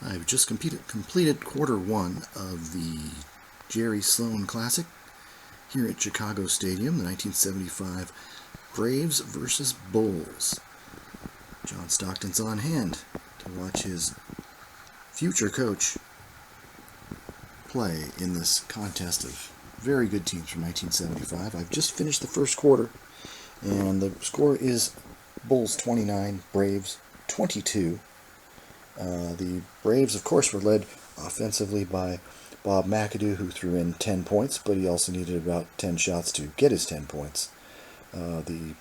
I've just completed quarter one of the Jerry Sloan Classic here at Chicago Stadium, the 1975 Braves versus Bulls. John Stockton's on hand to watch his future coach play in this contest of very good teams from 1975. I've just finished the first quarter, and the score is Bulls 29, Braves 22. The Braves, of course, were led offensively by Bob McAdoo, who threw in 10 points, but he also needed about 10 shots to get his 10 points. The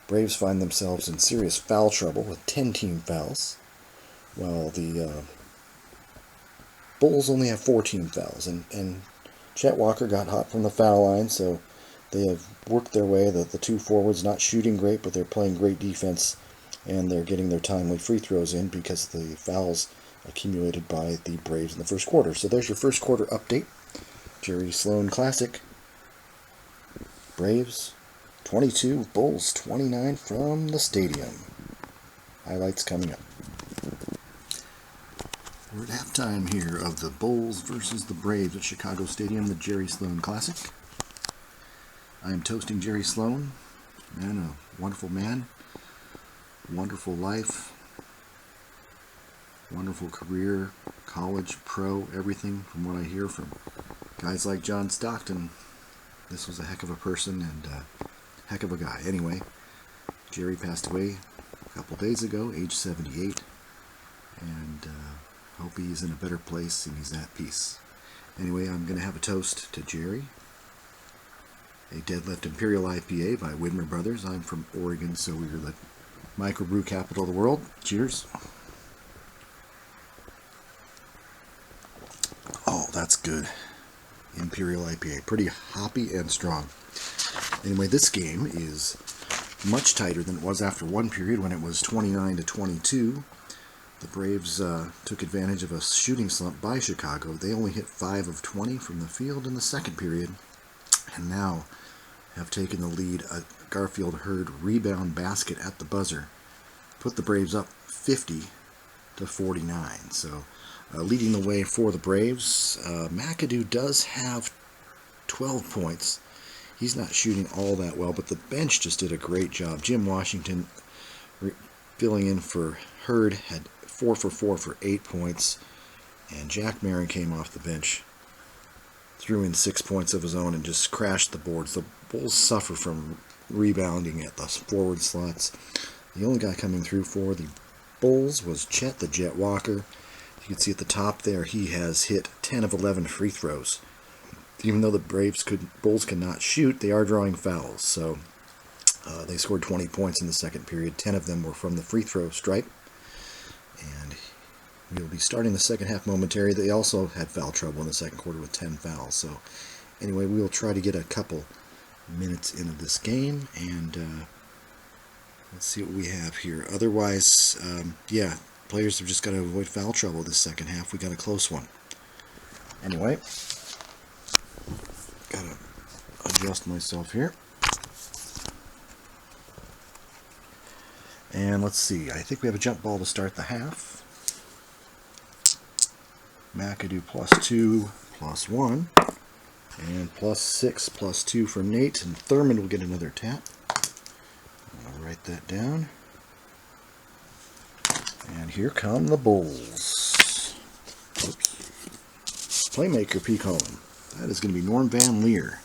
Braves find themselves in serious foul trouble with 10 team fouls, while the Bulls only have 4 team fouls. And Chet Walker got hot from the foul line, so they have worked their way. The two forwards not shooting great, but they're playing great defense, and they're getting their timely free throws in because of the fouls accumulated by the Braves in the first quarter. So there's your first quarter update. Jerry Sloan Classic. Braves 22, Bulls 29 from the stadium. Highlights coming up. We're at halftime here of the Bulls versus the Braves at Chicago Stadium, the Jerry Sloan Classic. I am toasting Jerry Sloan. Man, a wonderful man. Wonderful life, wonderful career, college, pro, everything from what I hear from guys like John Stockton. This was a heck of a person and a heck of a guy. Anyway, Jerry passed away a couple days ago, age 78, and hope he's in a better place and he's at peace. Anyway, I'm going to have a toast to Jerry. A Deadlift Imperial IPA by Widmer Brothers. I'm from Oregon, so we're the microbrew capital of the world. Cheers. Oh, that's good. Imperial IPA. Pretty hoppy and strong. Anyway, this game is much tighter than it was after one period when it was 29-22. The Braves took advantage of a shooting slump by Chicago. They only hit 5 of 20 from the field in the second period, and now have taken the lead. A Garfield Hurd rebound basket at the buzzer put the Braves up 50-49. So leading the way for the Braves. McAdoo does have 12 points. He's not shooting all that well, but the bench just did a great job. Jim Washington filling in for Hurd had 4 for 4 for 8 points, and Jack Marin came off the bench, threw in 6 points of his own, and just crashed the boards. The Bulls suffer from rebounding at the forward slots. The only guy coming through for the Bulls was Chet the Jet Walker. You can see at the top there he has hit 10 of 11 free throws. Even though the Bulls cannot shoot, they are drawing fouls. So they scored 20 points in the second period. 10 of them were from the free throw stripe. And we'll be starting the second half momentarily. They also had foul trouble in the second quarter with 10 fouls. So anyway, we'll try to get a couple minutes into this game, and let's see what we have here. Otherwise, players have just got to avoid foul trouble this second half. We got a close one. Anyway, gotta adjust myself here. And let's see, I think we have a jump ball to start the half. McAdoo +2, +1, and +6, +2 for Nate, and Thurman will get another tap. I'll write that down. And here come the Bulls. Oops. Playmaker P column. That is going to be Norm Van Leer.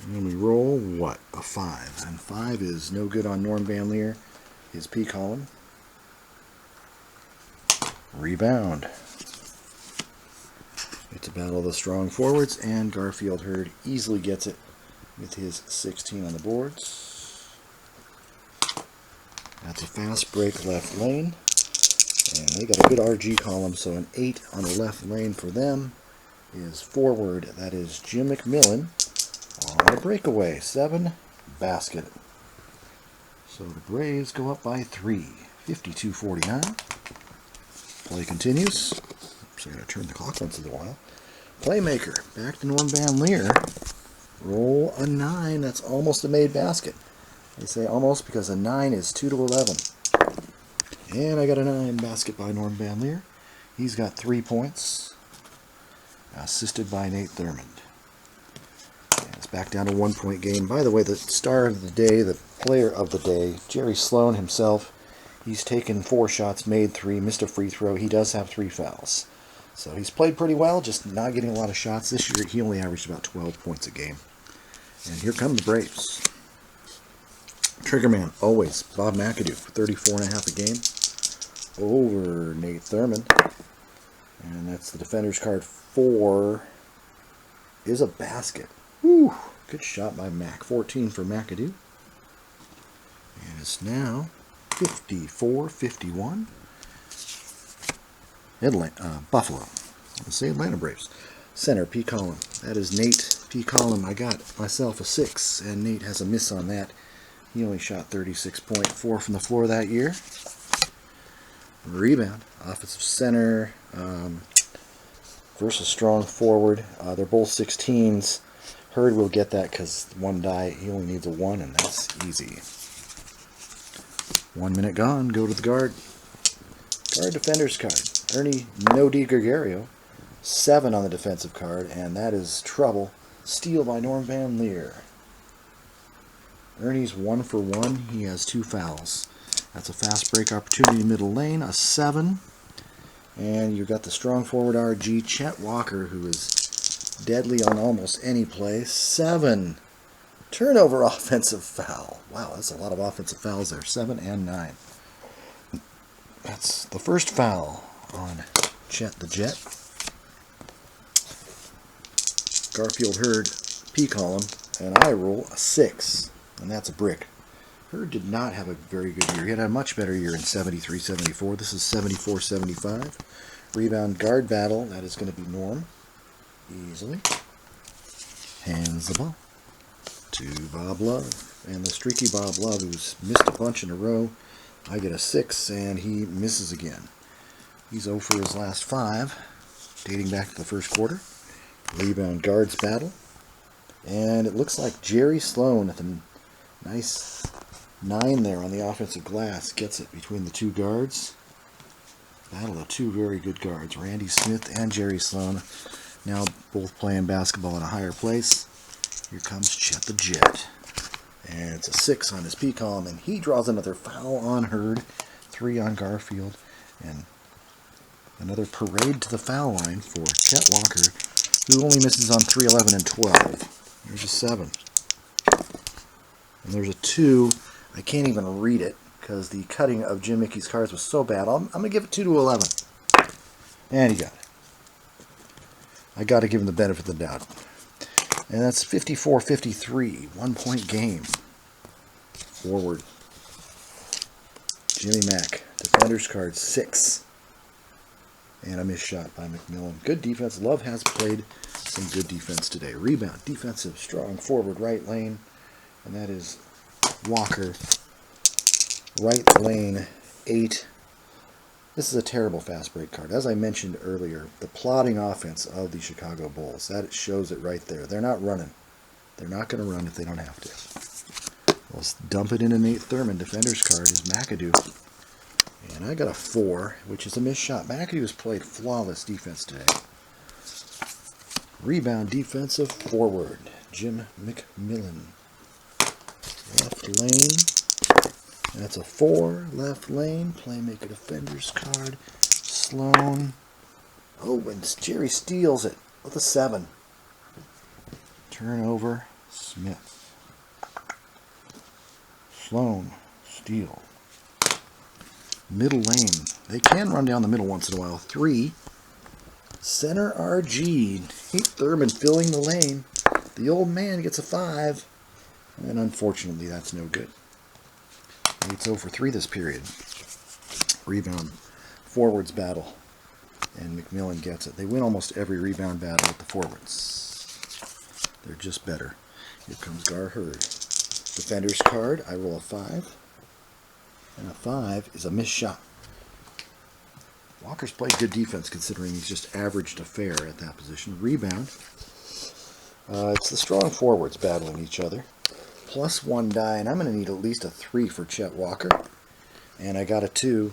And we roll, what? A 5. And 5 is no good on Norm Van Leer. His P column. Rebound. It's a battle of the strong forwards, and Garfield Hurd easily gets it with his 16 on the boards. That's a fast break left lane, and they got a good RG column, so an 8 on the left lane for them is forward. That is Jim McMillan on a breakaway. 7, basket. So the Braves go up by 3, 52-49. Play continues. Oops, I gotta turn the clock once in a while. Playmaker, back to Norm Van Leer. Roll a 9. That's almost a made basket. They say almost because a 9 is 2 to 11. And I got a 9 basket by Norm Van Leer. He's got 3 points, assisted by Nate Thurmond. And it's back down to 1 point game. By the way, the star of the day, the player of the day, Jerry Sloan himself, he's taken 4 shots, made 3, missed a free throw. He does have 3 fouls. So he's played pretty well, just not getting a lot of shots. This year he only averaged about 12 points a game. And here come the Braves. Triggerman, always. Bob McAdoo for 34.5 a game over Nate Thurmond. And that's the defender's card 4 is a basket. Whew, good shot by Mac. 14 for McAdoo. And it's now 54-51. Buffalo. Let's say Atlanta Braves. Center, P. Collin. That is Nate P. Collin. I got myself a 6, and Nate has a miss on that. He only shot 36.4 from the floor that year. Rebound. Offensive center versus strong forward. They're both 16s. Hurd will get that because one die. He only needs a 1, and that's easy. 1 minute gone. Go to the guard. Guard defender's card. Ernie No D Gregorio. 7 on the defensive card, and that is trouble. Steal by Norm Van Leer. Ernie's 1 for 1. He has 2 fouls. That's a fast break opportunity middle lane, a 7. And you've got the strong forward RG, Chet Walker, who is deadly on almost any play. 7. Turnover offensive foul. Wow, that's a lot of offensive fouls there. 7 and 9. That's the first foul on Chet the Jet. Garfield Hurd, P column, and I roll a 6, and that's a brick. Hurd did not have a very good year. He had a much better year in 73-74. This is 74-75. Rebound guard battle. That is going to be Norm. Easily. Hands the ball to Bob Love. And the streaky Bob Love, who's missed a bunch in a row, I get a 6, and he misses again. He's 0 for his last 5, dating back to the first quarter. Rebound guards battle. And it looks like Jerry Sloan at the nice 9 there on the offensive glass gets it between the 2 guards. Battle of 2 very good guards, Randy Smith and Jerry Sloan. Now both playing basketball in a higher place. Here comes Chet the Jet. And it's a 6 on his P column, and he draws another foul on Hurd. 3 on Garfield. And another parade to the foul line for Chet Walker, who only misses on 3, 11, and 12. There's a 7. And there's a 2. I can't even read it because the cutting of Jim Mickey's cards was so bad. I'm going to give it 2 to 11. And he got it. I got to give him the benefit of the doubt. And that's 54-53. 1 point game. Forward. Jimmy Mack. Defender's card 6. And a missed shot by McMillan. Good defense. Love has played some good defense today. Rebound. Defensive. Strong forward right lane. And that is Walker. Right lane 8. This is a terrible fast break card. As I mentioned earlier, the plodding offense of the Chicago Bulls. That shows it right there. They're not running. They're not going to run if they don't have to. Let's dump it into Nate Thurmond. Defender's card is McAdoo. And I got a 4, which is a missed shot. McAdoo has played flawless defense today. Rebound defensive forward. Jim McMillan. Left lane. That's a 4. Left lane. Playmaker defender's card. Sloan. Oh, and Jerry steals it with a 7. Turnover. Smith. Sloan. Steal. Middle lane. They can run down the middle once in a while. 3. Center RG. Nate Thurmond filling the lane. The old man gets a 5. And unfortunately, that's no good. Nate's 0 for 3 this period. Rebound. Forwards battle. And McMillan gets it. They win almost every rebound battle with the forwards. They're just better. Here comes Gar Hurd. Defender's card. I roll a 5. And a 5 is a missed shot. Walker's played good defense considering he's just averaged a fair at that position. Rebound. It's the strong forwards battling each other. +1 die, and I'm going to need at least a 3 for Chet Walker. And I got a 2.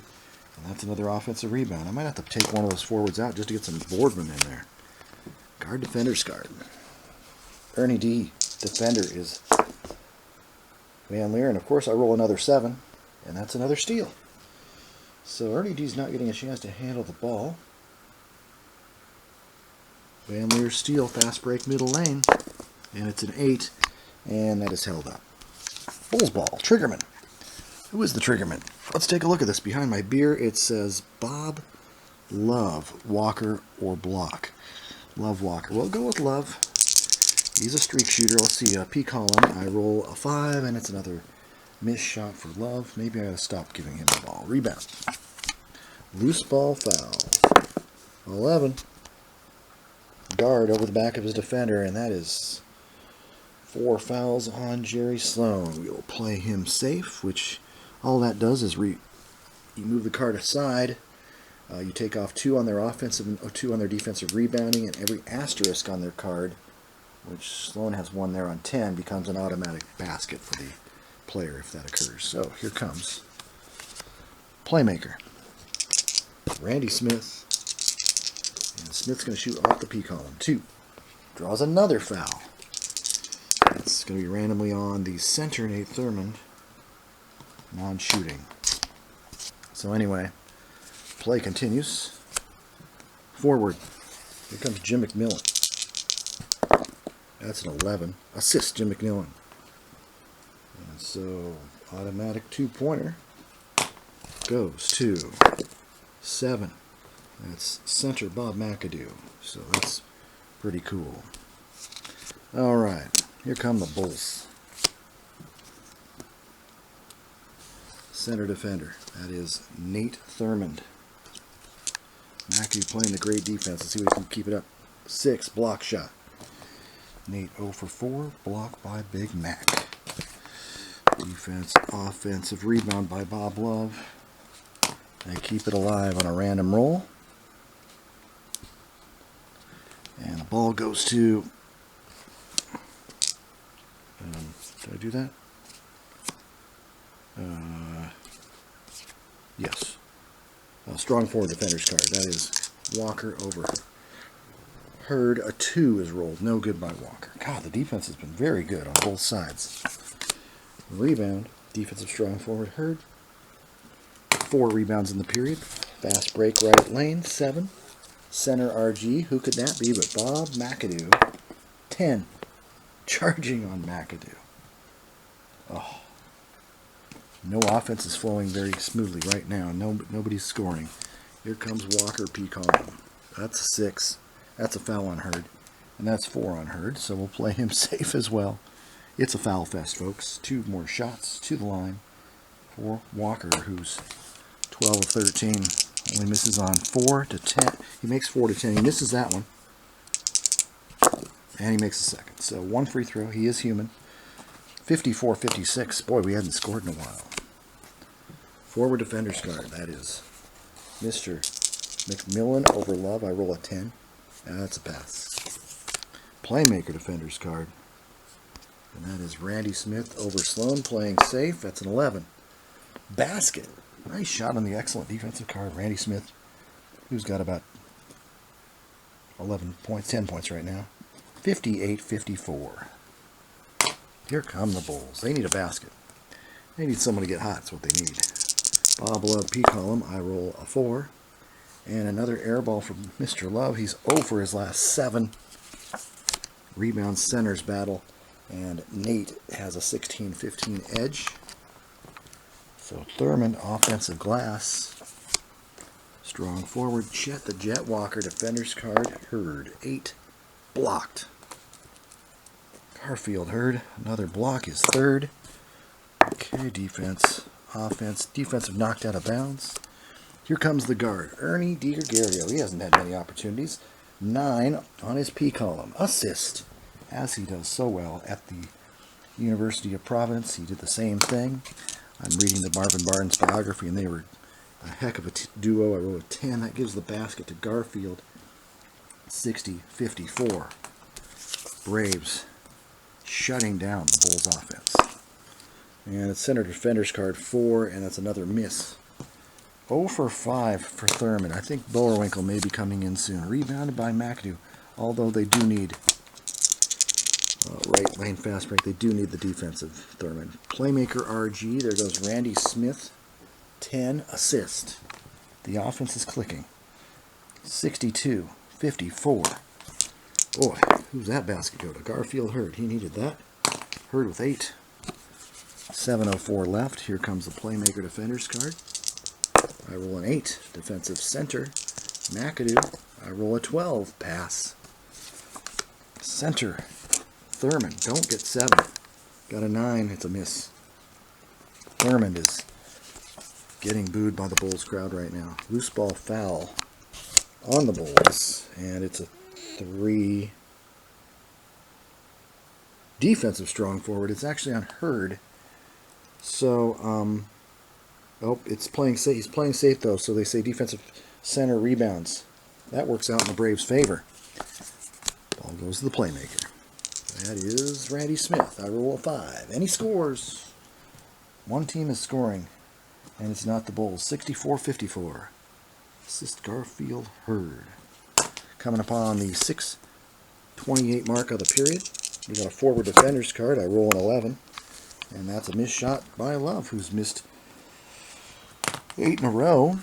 And that's another offensive rebound. I might have to take one of those forwards out just to get some boardman in there. Guard defender's card. Ernie D. Defender is Van Leer. And of course I roll another 7. And that's another steal. So Ernie D's not getting a chance to handle the ball. Van Leer steal, fast break, middle lane. And it's an 8. And that is held up. Bulls ball, triggerman. Who is the triggerman? Let's take a look at this. Behind my beer, it says Bob Love, Walker, or Block. Love Walker. We'll go with Love. He's a streak shooter. Let's see, P column. I roll a 5, and it's another missed shot for Love. Maybe I gotta stop giving him the ball. Rebound. Loose ball foul. 11. Guard over the back of his defender, and that is 4 fouls on Jerry Sloan. We will play him safe, which all that does is you move the card aside. You take off 2 on their offensive and 2 on their defensive rebounding, and every asterisk on their card, which Sloan has 1 there on 10, becomes an automatic basket for the player if that occurs. So here comes playmaker, Randy Smith, and Smith's going to shoot off the P column. 2. Draws another foul. It's going to be randomly on the center, Nate Thurmond. Non-shooting. So anyway, play continues. Forward. Here comes Jim McMillan. That's an 11. Assist, Jim McMillan. And so, automatic 2-pointer goes to 7. That's center Bob McAdoo. So that's pretty cool. Alright, here come the Bulls. Center defender. That is Nate Thurmond. McAdoo playing the great defense. Let's see if he can keep it up. 6, block shot. Nate 0 for 4, blocked by Big Mac. Defense, offensive rebound by Bob Love. They keep it alive on a random roll. And the ball goes to... did I do that? Yes. Strong forward defender's card. That is Walker over Hurd. A 2 is rolled. No good by Walker. God, the defense has been very good on both sides. Rebound. Defensive strong forward Hurd. 4 rebounds in the period. Fast break right at lane. 7. Center RG. Who could that be but Bob McAdoo? 10. Charging on McAdoo. Oh. No offense is flowing very smoothly right now. Nobody's scoring. Here comes Walker P column. That's a 6. That's a foul on Hurd. And that's 4 on Hurd, so we'll play him safe as well. It's a foul fest, folks. 2 more shots to the line for Walker, who's 12 of 13. Only misses on 4 to 10. He makes 4 to 10. He misses that one. And he makes a second. So 1 free throw. He is human. 54-56. Boy, we hadn't scored in a while. Forward defender's card. That is Mr. McMillan over Love. I roll a 10. That's a pass. Playmaker defender's card. And that is Randy Smith over Sloan playing safe. That's an 11. Basket. Nice shot on the excellent defensive card. Randy Smith, who's got about 11 points, 10 points right now. 58-54. Here come the Bulls. They need a basket. They need someone to get hot. That's what they need. Bob Love P column. I roll a 4. And another air ball from Mr. Love. He's 0 for his last 7. Rebound centers battle. And Nate has a 16-15 edge. So Thurmond, offensive glass. Strong forward. Chet the Jet Walker, defender's card. Hurd, 8. Blocked. Garfield Hurd, another block, his 3rd. Okay, defense, offense, defensive knocked out of bounds. Here comes the guard, Ernie DiGregorio. He hasn't had many opportunities. 9 on his P column. Assist, as he does so well at the University of Providence. He did the same thing. I'm reading the Marvin Barnes biography, and they were a heck of a duo. I rolled a 10. That gives the basket to Garfield. 60-54. Braves shutting down the Bulls offense. And it's center defender's card 4, and that's another miss 0 for 5 for Thurman. I think Bowerwinkle may be coming in soon. Rebounded by McAdoo. Although they do need right lane fast break. They do need the defensive Thurman. Playmaker RG. There goes Randy Smith. 10 assist. The offense is clicking. 62-54. Boy, who's that basket go to? Garfield Hurd. He needed that. Hurd with 8. 7:04 left. Here comes the Playmaker Defenders card. I roll an 8. Defensive center. McAdoo. I roll a 12. Pass. Center. Thurman. Don't get 7. Got a 9. It's a miss. Thurman is getting booed by the Bulls crowd right now. Loose ball foul on the Bulls. And it's a 3. Defensive strong forward. It's actually on Hurd. So, oh, it's playing safe. He's playing safe though, so they say defensive center rebounds. That works out in the Braves' favor. Ball goes to the Playmaker. That is Randy Smith. I roll a 5. And he scores. One team is scoring, and it's not the Bulls. 64-54. Assist Garfield Hurd. Coming upon the 6:28 mark of the period. We got a forward defender's card. I roll an 11. And that's a missed shot by Love, who's missed 8 in a row.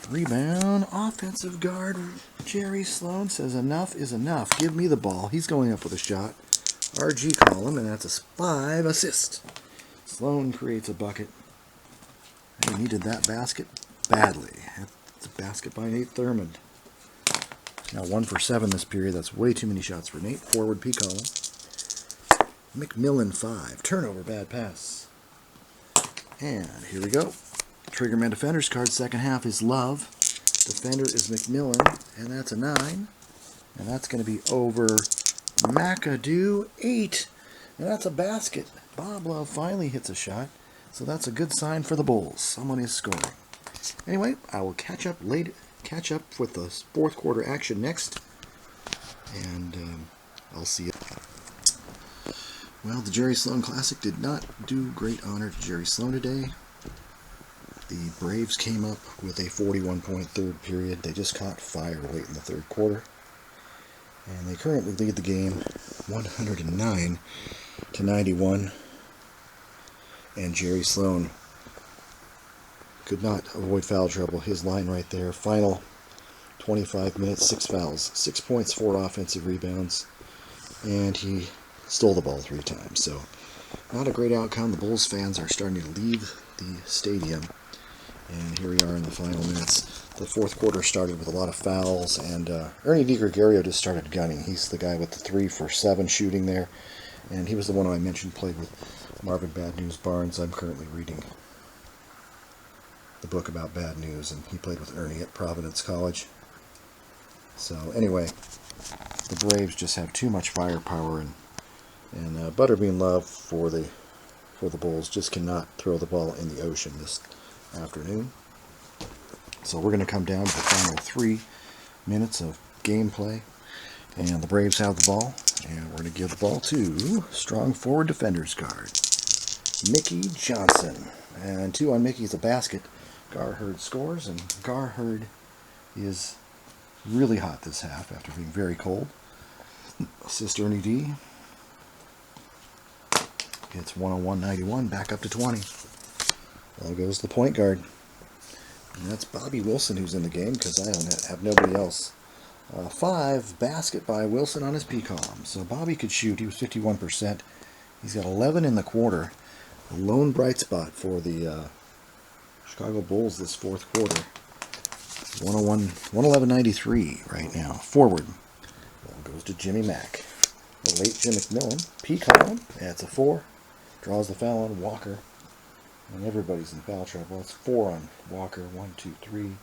Rebound. Offensive guard Jerry Sloan says enough is enough. Give me the ball. He's going up with a shot. RG column, and that's a 5 assist. Sloan creates a bucket. They needed that basket badly. It's a basket by Nate Thurman. Now 1 for 7 this period. That's way too many shots for Nate. Forward P column. McMillan 5. Turnover, bad pass. And here we go. Triggerman Defenders card, second half is Love. Defender is McMillan, and that's a 9. And that's going to be over McAdoo, 8. And that's a basket. Bob Love finally hits a shot. So that's a good sign for the Bulls. Someone is scoring. Anyway, I will catch up with the fourth quarter action next. And I'll see you. Well, the Jerry Sloan Classic did not do great honor to Jerry Sloan today. The Braves came up with a 41-point third period. They just caught fire late in the third quarter. And they currently lead the game 109-91. And Jerry Sloan could not avoid foul trouble. His line right there. Final 25 minutes, 6 fouls. 6 points, 4 offensive rebounds. And he stole the ball 3 times. So not a great outcome. The Bulls fans are starting to leave the stadium. And here we are in the final minutes. The fourth quarter started with a lot of fouls, and Ernie DiGregorio just started gunning. He's the guy with the 3 for 7 shooting there, and he was the one I mentioned played with Marvin Bad News Barnes. I'm currently reading the book about Bad News, and he played with Ernie at Providence College. So anyway, the Braves just have too much firepower, and Butterbean Love for the Bulls just cannot throw the ball in the ocean this afternoon. So we're going to come down to the final 3 minutes of gameplay, and the Braves have the ball, and we're going to give the ball to strong forward defenders card, Mickey Johnson, and 2 on Mickey's a basket. Gar Hurd scores, and Gar Hurd is really hot this half after being very cold. Assist Ernie D. It's 101-91, back up to 20. Well, goes the point guard. And that's Bobby Wilson who's in the game, because I don't have nobody else. 5 basket by Wilson on his P-column. So Bobby could shoot. He was 51%. He's got 11 in the quarter. The lone bright spot for the Chicago Bulls this fourth quarter. 111-93 right now. Forward. Well, goes to Jimmy Mack. The late Jim McMillan. P-column. That's a 4. Draws the foul on Walker. And everybody's in foul trouble. That's 4 on Walker. 1, 2, 3.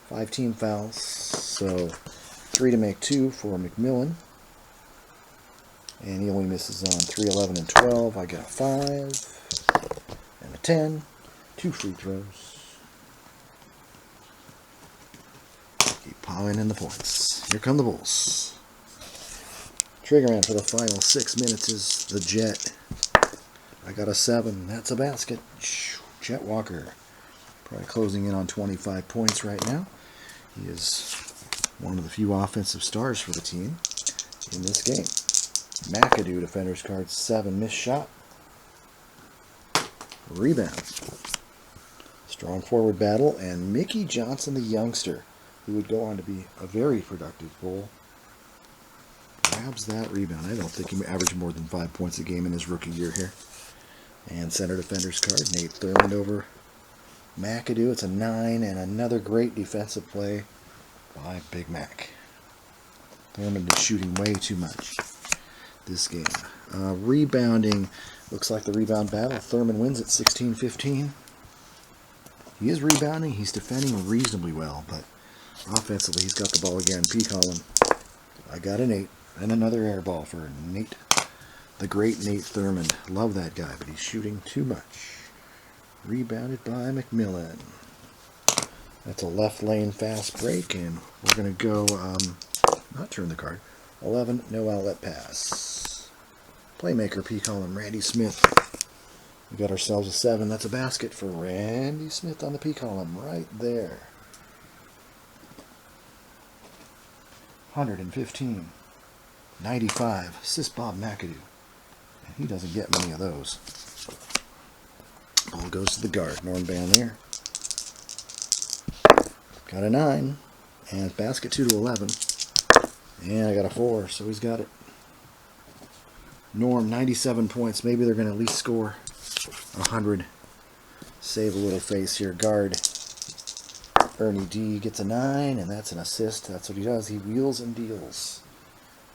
5 team fouls. So 3 to make 2 for McMillan. And he only misses on 3, 11, and 12. I get a 5 and a 10. 2 free throws. Keep piling in the points. Here come the Bulls. Triggerman for the final 6 minutes is the Jet. I got a 7. That's a basket. Jet Walker. Probably closing in on 25 points right now. He is one of the few offensive stars for the team in this game. McAdoo, defender's card, 7, missed shot. Rebound. Strong forward battle, and Mickey Johnson, the youngster, who would go on to be a very productive goal, grabs that rebound. I don't think he averaged more than 5 points a game in his rookie year here. And center defender's card, Nate Thurmond over McAdoo. It's a 9, and another great defensive play by Big Mac. Thurmond is shooting way too much this game. Rebounding, looks like the rebound battle. Thurmond wins at 16-15. He is rebounding. He's defending reasonably well, but offensively he's got the ball again. P column. I got an 8 and another air ball for Nate, the great Nate Thurmond. Love that guy, but he's shooting too much. Rebounded by McMillan. That's a left lane fast break, and we're going to go, not turn the card, 11, no outlet pass. Playmaker, P column, Randy Smith. We got ourselves a 7. That's a basket for Randy Smith on the P column right there. 115. 95. Assist Bob McAdoo. And he doesn't get many of those. Ball goes to the guard, Norm Van Leer. Got a 9. And it's basket 2-11. And I got a 4, so he's got it. Norm, 97 points. Maybe they're going to at least score 100. Save a little face here. Guard Ernie D gets a 9, and that's an assist. That's what he does. He wheels and deals.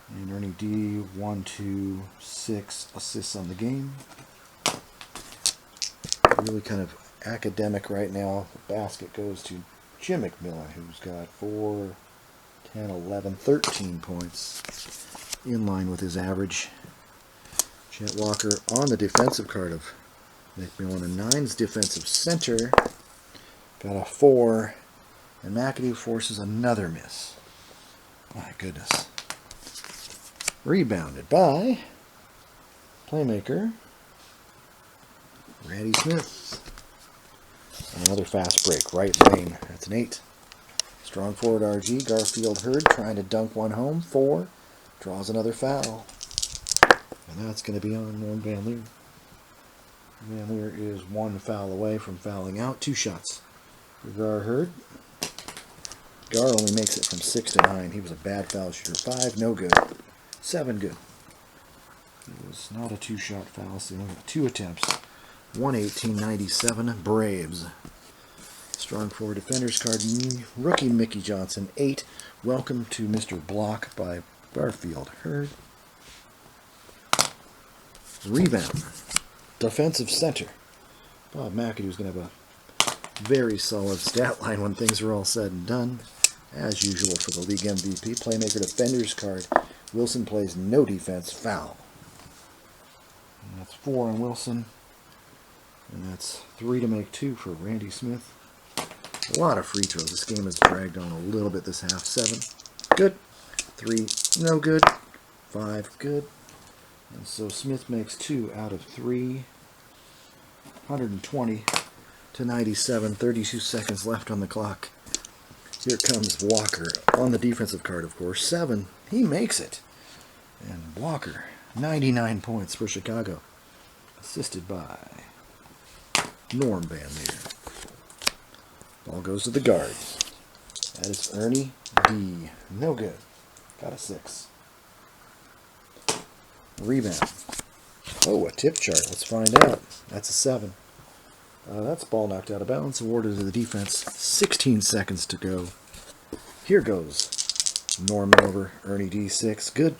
And Ernie D, 1, 2, 6 assists on the game. Really kind of academic right now. The basket goes to Jim McMillan, who's got 4, 10, 11, 13 points. In line with his average. Chet Walker on the defensive card of McMillan. A 9's defensive center. Got a 4. And McAdoo forces another miss. My goodness. Rebounded by playmaker Randy Smith. And another fast break. Right lane. That's an 8. Strong forward RG. Garfield Hurd trying to dunk one home. 4. Draws another foul. And that's going to be on Norm Van Leer. Van Leer is 1 foul away from fouling out. 2 shots for Gar Hurd. Gar only makes it from 6 to 9. He was a bad foul shooter. 5, no good. 7, good. It was not a 2-shot foul, so 2 attempts. 118-97, Braves. Strong forward defender's card, rookie Mickey Johnson, 8. Welcome to Mr. Block by Garfield Hurd. Rebound. Defensive center. Bob McAdoo's going to have a very solid stat line when things are all said and done. As usual for the league MVP. Playmaker defender's card. Wilson plays no defense. Foul. And that's 4 on Wilson. And that's 3 to make 2 for Randy Smith. A lot of free throws. This game has dragged on a little bit this half. 7. Good. 3. No good. 5. Good. And so Smith makes 2 out of 3. 120 to 97. 32 seconds left on the clock. Here comes Walker on the defensive card, of course. 7. He makes it. And Walker, 99 points for Chicago. Assisted by Norm Van Leer. Ball goes to the guard. That is Ernie D. No good. Got a 6. Rebound. Oh, a tip chart. Let's find out. That's a 7. That's ball knocked out of bounds. Awarded to the defense. 16 seconds to go. Here goes Norman over Ernie D. 6. Good.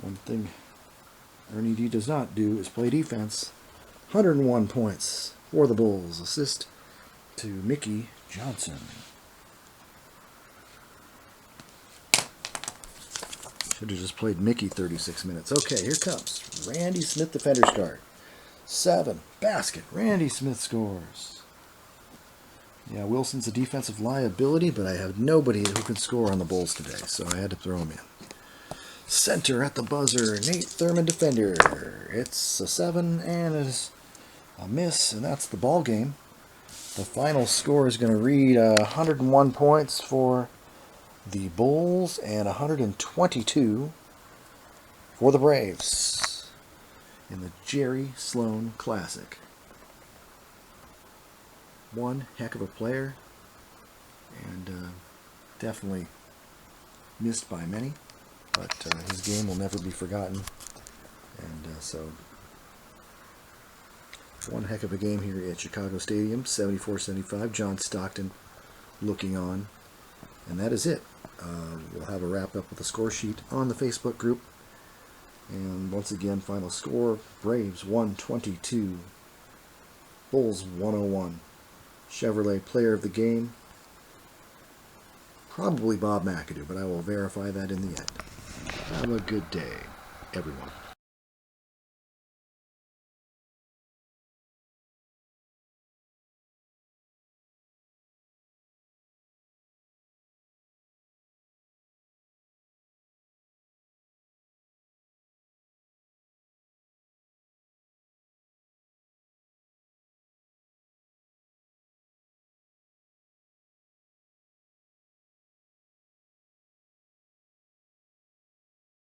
One thing Ernie D. does not do is play defense. 101 points for the Bulls. Assist to Mickey Johnson. Should have just played Mickey 36 minutes. Okay, here comes Randy Smith, defender's card. 7. Basket. Randy Smith scores. Yeah, Wilson's a defensive liability, but I have nobody who can score on the Bulls today, so I had to throw him in. Center at the buzzer, Nate Thurmond, defender. It's a 7 and it's a miss, and that's the ball game. The final score is going to read 101 points for the Bulls and 122 for the Braves in the Jerry Sloan Classic. One heck of a player, and definitely missed by many, but his game will never be forgotten. And so, one heck of a game here at Chicago Stadium, 74-75. John Stockton looking on. And that is it. We'll have a wrap-up with the score sheet on the Facebook group. And once again, final score, Braves 122, Bulls 101. Chevrolet player of the game, probably Bob McAdoo, but I will verify that in the end. Have a good day, everyone.